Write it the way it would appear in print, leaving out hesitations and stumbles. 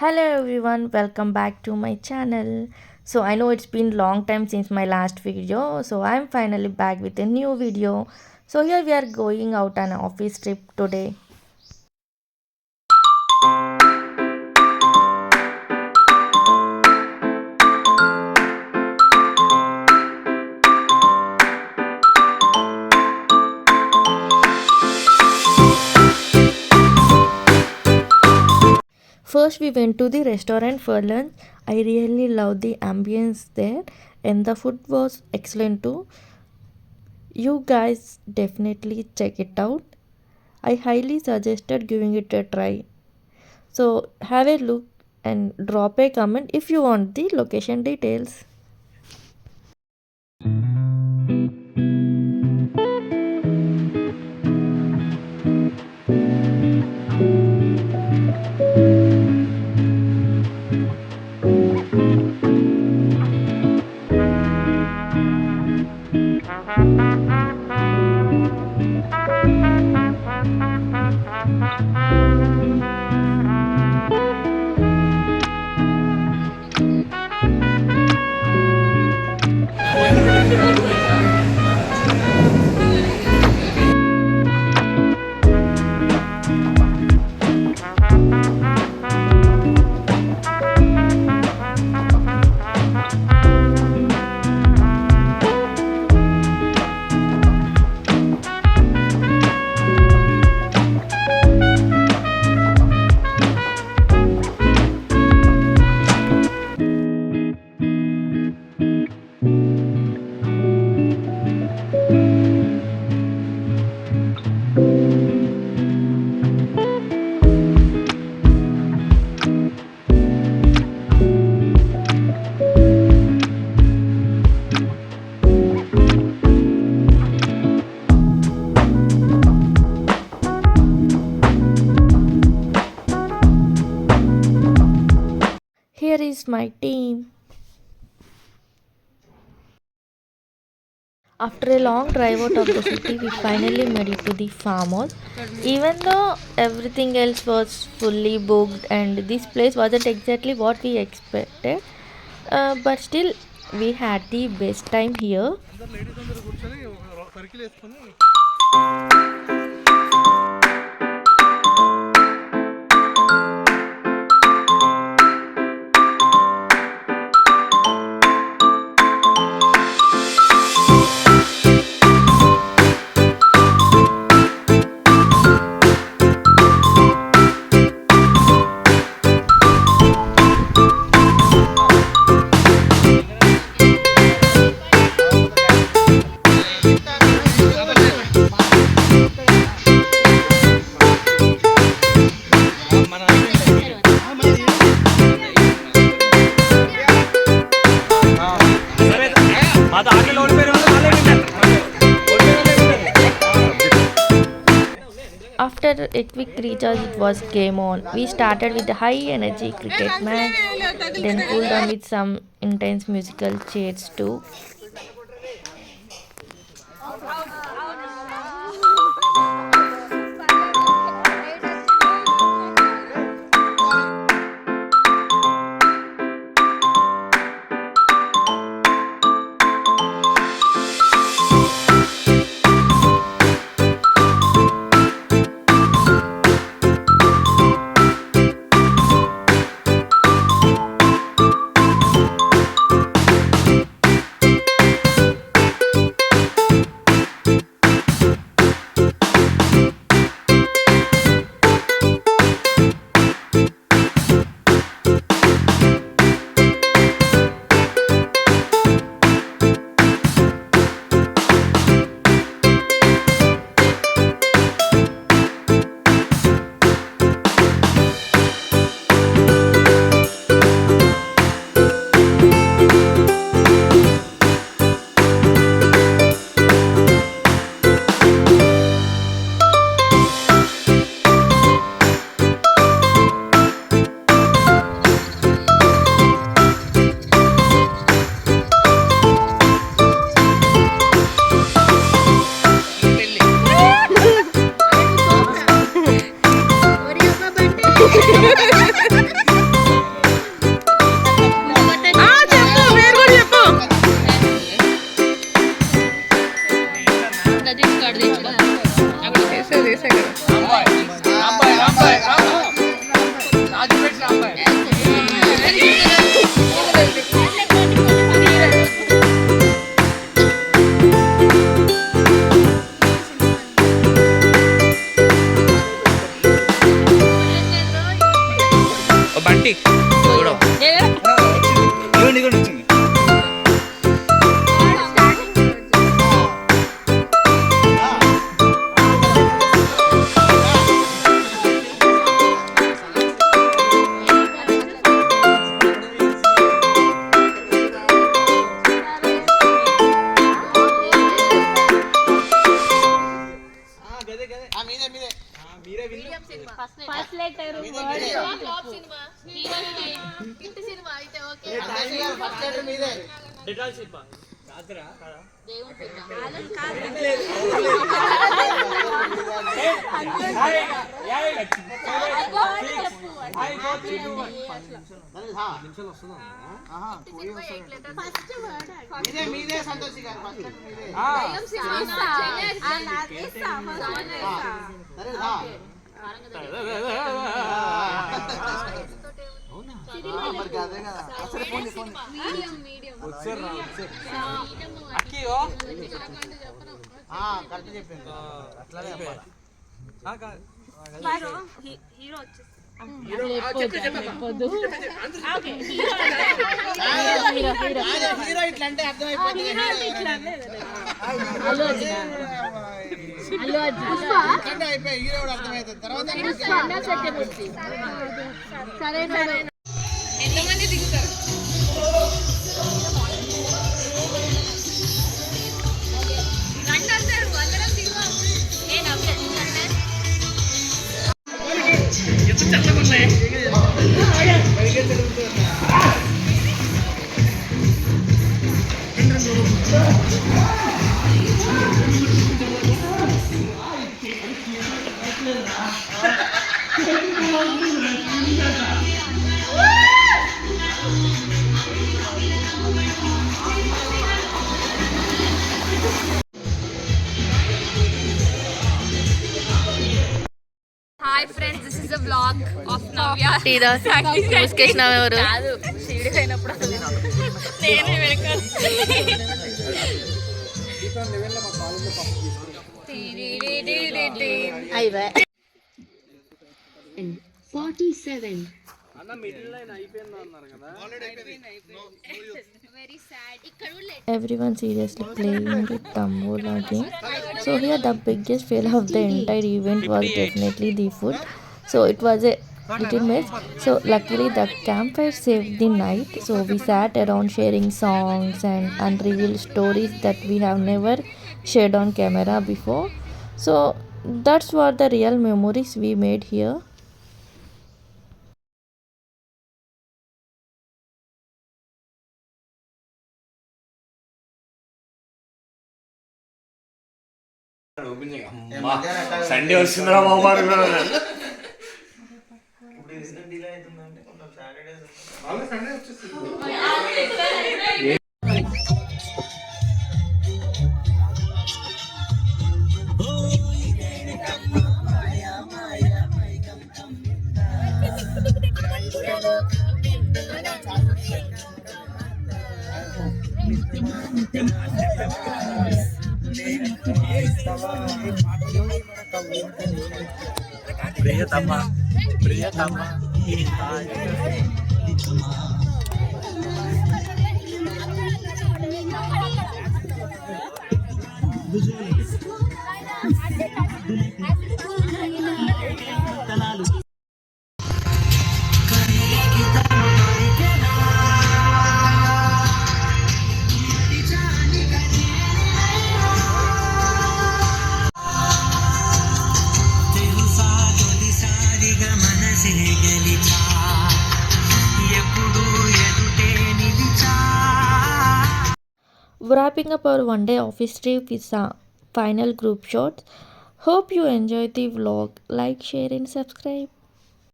Hello everyone, welcome back to my channel. So I know it's been long time since my last video, so I'm finally back with a new video. So here we are going out on an office trip today. First we went to the restaurant for lunch. I really love the ambience there and the food was excellent too. You guys definitely check it out. I highly suggested giving it a try. So have a look and drop a comment if you want the location details. Here is my team. After a long drive out of the city, we finally made it to the farmhouse. Even though everything else was fully booked and this place wasn't exactly what we expected, but still, we had the best time here. After a quick recharge, it was game on. We started with a high energy cricket match, then cooled down with some intense musical chairs too. Bunty చూడు first letter flop cinema hit cinema అయితే okay first letter మీదే Dettol cinema కాదురా దేవుని cinema మీదే సంతోషి గారు first letter మీదే దయ్యం cinema సరే హీరో ఇట్లా అంటే అర్థమైపోతుంది హీరో అర్థమవుతుంది తర్వాత సరే సరే ఎంతమంది దిగుతారు Hi friends, this is the vlog of Navya. చూసుకేసినావు ఎవరు కాదు షీడి అయినప్పుడు నేనే వెనకాల అయివే 47 అన్న మిడిల్ లైన్ అయిపోయింది అన్నారు కదా వెరీ సాడ్ ఇక్కడ everyone seriously playing the Tambola game. So here the biggest fail of the entire event was definitely the food. So it was a little mess. So luckily the campfire saved the night. So we sat around sharing songs and unrevealed stories that we have never shared on camera before. So that's what the real memories we made here. Sunday వస్తుందా బాబు ప్రియతమ ప్రియతమ Wrapping up our one day office trip with some final group shots. Hope you enjoyed the vlog. Like, share, and subscribe.